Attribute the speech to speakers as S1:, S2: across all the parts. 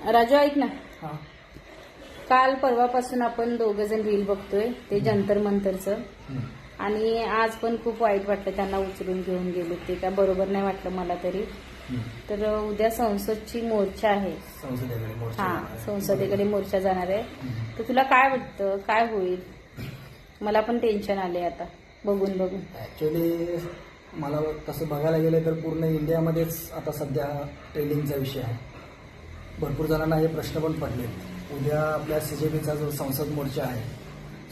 S1: राजू ऐक ना,
S2: हा.
S1: काल परवापासून आपण दोघं जण रील बघतोय ते जंतर मंतरचं. आणि आज पण खूप वाईट वाटलं त्यांना उचलून घेऊन गेले. ते काय बरोबर नाही वाटलं मला तरी. तर उद्या संसदची मोर्चा आहे.
S2: संसदेकडे मोर्चा.
S1: हा, संसदेकडे मोर्चा जाणार आहे. तर तुला काय वाटतं, काय होईल? मला पण टेन्शन आले आता बघून बघून.
S2: ऍक्च्युली मला तसं बघायला गेलं तर पूर्ण इंडियामध्येच आता सध्या ट्रेंडिंगचा विषय आहे. भरपूर जणांना हे प्रश्न पण पडले. उद्या आपल्या CJPचा जो संसद मोर्चा आहे,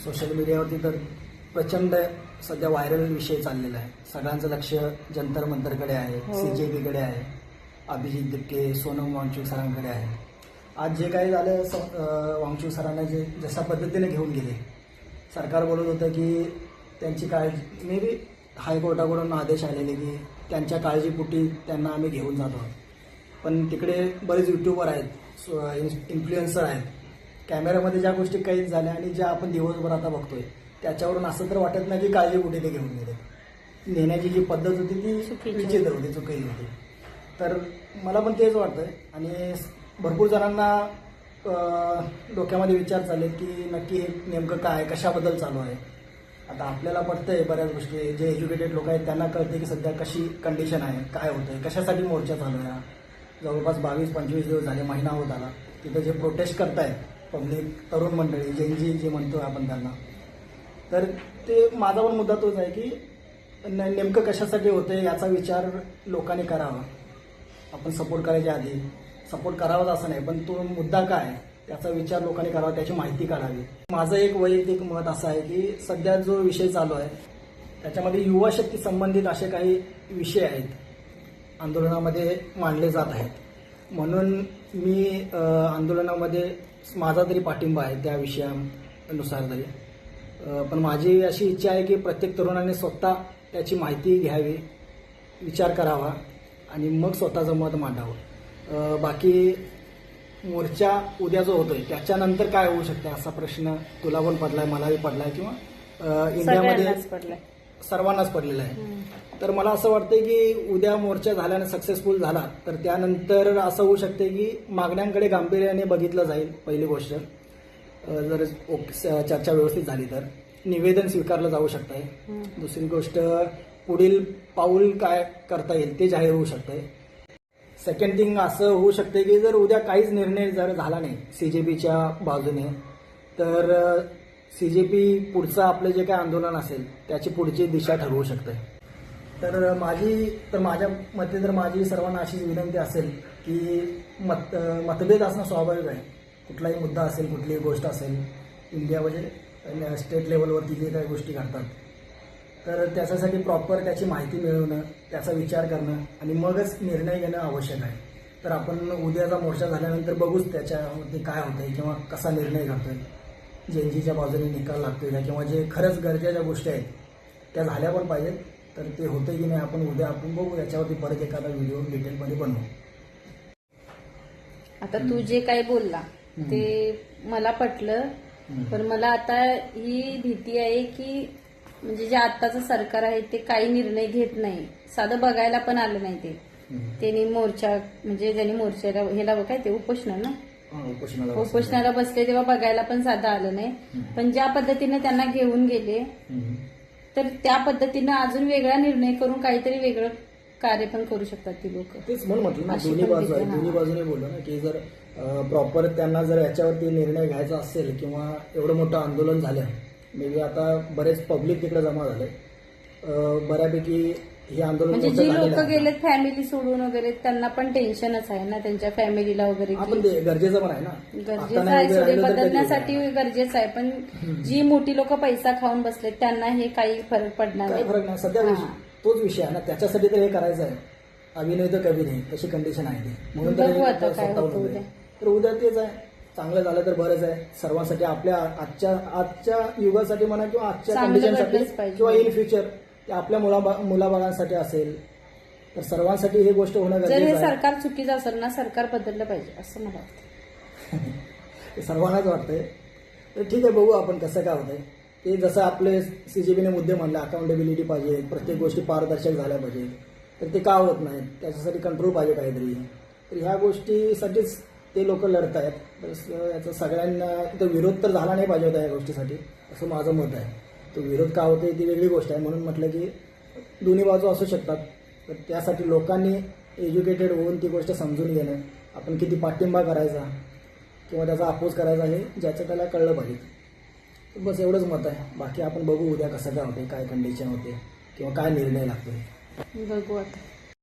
S2: सोशल मीडियावरती तर प्रचंड सध्या व्हायरल विषय चाललेला आहे. सगळ्यांचं लक्ष जंतर मंतरकडे आहे, CJPकडे आहे, अभिजित दिपके, सोनम वांगचुक सरांकडे आहे. आज जे काही झालं, वांगचुक सरांना जशा पद्धतीने घेऊन गेले, सरकार बोलत होतं की त्यांची काळजी, मे बी हायकोर्टाकडून आदेश आलेले की त्यांच्या काळजीपोटी त्यांना आम्ही घेऊन जातो. पण तिकडे बरेच युट्यूबर आहेत, इन्फ्लुएन्सर आहेत. कॅमेऱ्यामध्ये ज्या गोष्टी काही झाल्या आणि ज्या आपण दिवसभर आता बघतोय, त्याच्यावरून असं तर वाटत नाही की काळजीपोटी ते घेऊन गेले. नेण्याची जी पद्धत होती ती विचित्र होती, चुकीची होती. तर मला पण तेच वाटतंय. आणि भरपूर जणांना डोक्यामध्ये विचार चालले की नक्की हे नेमकं काय, कशाबद्दल चालू आहे. आता आपल्याला पडतंय बऱ्याच गोष्टी. जे एज्युकेटेड लोक आहेत त्यांना कळते की सध्या कशी कंडिशन आहे, काय होतंय, कशासाठी मोर्चा चालू आहे. जवळपास 22-25 दिवस झाले, महिना होत आला. तिथं जे प्रोटेस्ट करतायत पब्लिक, तरुण मंडळी, जेनजी जे म्हणतोय आपण त्यांना, तर ते माझा पण मुद्दा तोच आहे की नेमकं कशासाठी होतंय याचा विचार लोकांनी करावा. आपण सपोर्ट करायच्या आधी सपोर्ट करावाच असं नाही, पण तो मुद्दा काय त्याचा विचार लोकांनी करावा, त्याची माहिती काढावी. माझं एक वैयक्तिक मत असं आहे की सध्या जो विषय चालू आहे त्याच्यामध्ये युवा शक्ती संबंधित असे काही विषय आहेत, आंदोलनामध्ये मांडले जात आहेत. म्हणून मी आंदोलनामध्ये माझा तरी पाठिंबा आहे त्या विषयानुसार तरी. पण माझी अशी इच्छा आहे की प्रत्येक तरुणाने स्वतः त्याची माहिती घ्यावी, विचार करावा आणि मग स्वतःचं मत मांडावं. बाकी मोर्चा उद्या जो होतोय त्याच्यानंतर काय होऊ शकतं असा प्रश्न तुला पण पडलाय, मलाही पडलाय, किंवा इंडियामध्ये सर्वांनाच पडलेला आहे. तर मला असं वाटतंय की उद्या मोर्चा झाल्याने सक्सेसफुल झाला तर त्यानंतर असं होऊ शकते की मागण्यांकडे गांभीर्याने बघितलं जाईल. पहिली गोष्ट, जर चर्चा व्यवस्थित झाली तर निवेदन स्वीकारलं जाऊ शकतंय. दुसरी गोष्ट, पुढील पाऊल काय करता येईल ते जाहीर होऊ शकतंय. सेकंड थिंग असं होऊ शकते की जर उद्या काहीच निर्णय जर झाला नाही CJPच्या बाजूने, तर CJP पुढचं आपलं जे काही आंदोलन असेल त्याची पुढची दिशा ठरवू शकते. तर माझ्या मते तर माझी सर्वांना अशीच विनंती असेल की मतभेद असणं स्वाभाविक आहे. कुठलाही मुद्दा असेल, कुठलीही गोष्ट असेल, इंडियामध्ये स्टेट लेवलवरती जे काही गोष्टी घडतात, तर त्याच्यासाठी प्रॉपर त्याची माहिती मिळवणं, त्याचा विचार करणं आणि मगच निर्णय घेणं आवश्यक आहे. तर आपण उद्याचा मोर्चा झाल्यानंतर बघूच त्याच्यामध्ये काय होतंय किंवा कसा निर्णय घडतोय, जेनजीच्या बाजूने निकाल लागतोय का, किंवा जे खरंच गरजेच्या गोष्टी आहेत त्या झाल्या पण पाहिजेत. तर ते होतंय की नाही आपण उद्या बघू. याच्यावरती परत एखादा व्हिडिओ डिटेलमध्ये बनवू.
S1: आता तू जे काही बोलला ते मला पटलं, पण मला आता ही भीती आहे की म्हणजे जे आत्ताचं सरकार आहे ते काही निर्णय घेत नाही. साधं बघायला पण आलं नाही ते. त्यांनी मोर्चा, म्हणजे ज्यांनी मोर्चाला हेला काय ते उपोषणाला बसले तेव्हा बघायला पण साधं आलं नाही. पण ज्या पद्धतीने त्यांना घेऊन गेले तर त्या पद्धतीनं अजून वेगळा निर्णय करून काहीतरी वेगळं कार्य पण करू शकतात ती लोक.
S2: तेच म्हणून म्हटलं ना, दोन्ही बाजू आहे. दोन्ही बाजूने बोललो ना की जर प्रॉपर त्यांना जर याच्यावरती निर्णय घ्यायचा असेल किंवा एवढं मोठं आंदोलन झालं, मे बी आता बरेच पब्लिक तिकडे जमा झाले, बऱ्यापैकी हे आंदोलन
S1: म्हणजे जी लोक गेलेत फॅमिली सोडून वगैरे त्यांना पण टेन्शनच आहे ना, त्यांच्या फॅमिलीला वगैरे.
S2: आपण ते गरजेचं पण आहे ना,
S1: गरजेचं आहे, बदलण्यासाठी गरजेचं आहे. पण जी मोठी लोक पैसा खाऊन बसलेत त्यांना हे काही फरक पडणार
S2: काही फरक नाही. सध्या तोच विषय आहे ना, त्याच्यासाठी तर हे करायचं आहे. अभिनय तर कवी नाही, तशी कंडिशन आहे ती. म्हणून तर उद्या तेच आहे. चांगलं झालं तर बरंच आहे सर्वांसाठी, आपल्या आजच्या युगासाठी म्हणा किंवा आजच्या कंडिशनसाठी किंवा इन फ्युचर आपल्या मुलाबाळांसाठी असेल, तर सर्वांसाठी ही गोष्ट होणं गरजेचं आहे.
S1: जर हे सरकार चुकीचं असेल ना, सरकार बदललं पाहिजे असं मला वाटतं.
S2: सर्वांनाच वाटतंय. तर ठीक आहे, बघू आपण कसं काय होतंय ते. जसं आपले CJPने मुद्दे मांडले, अकाउंटेबिलिटी पाहिजे, प्रत्येक गोष्टी पारदर्शक झाल्या पाहिजे, तर ते का होत नाही, त्याच्यासाठी कंट्रोल पाहिजे काहीतरी. तर ह्या गोष्टीसाठीच ते लोक लढत आहेत. तर याचा सगळ्यांना तो विरोध तर झाला नाही पाहिजे होता या गोष्टीसाठी, असं माझं मत आहे. तो विरोध का होते ती वेगळी गोष्ट आहे. म्हणून म्हटलं की दोन्ही बाजू असू शकतात. तर त्यासाठी लोकांनी एज्युकेटेड होऊन ती गोष्ट समजून घेणं, आपण किती पाठिंबा करायचा किंवा त्याचा अपोज करायचा हे ज्याचं त्याला कळलं पाहिजे. तर बस एवढंच मत आहे. बाकी आपण बघू उद्या कसं काय होते, काय कंडिशन होते किंवा काय निर्णय लागतो.
S1: बघू आता.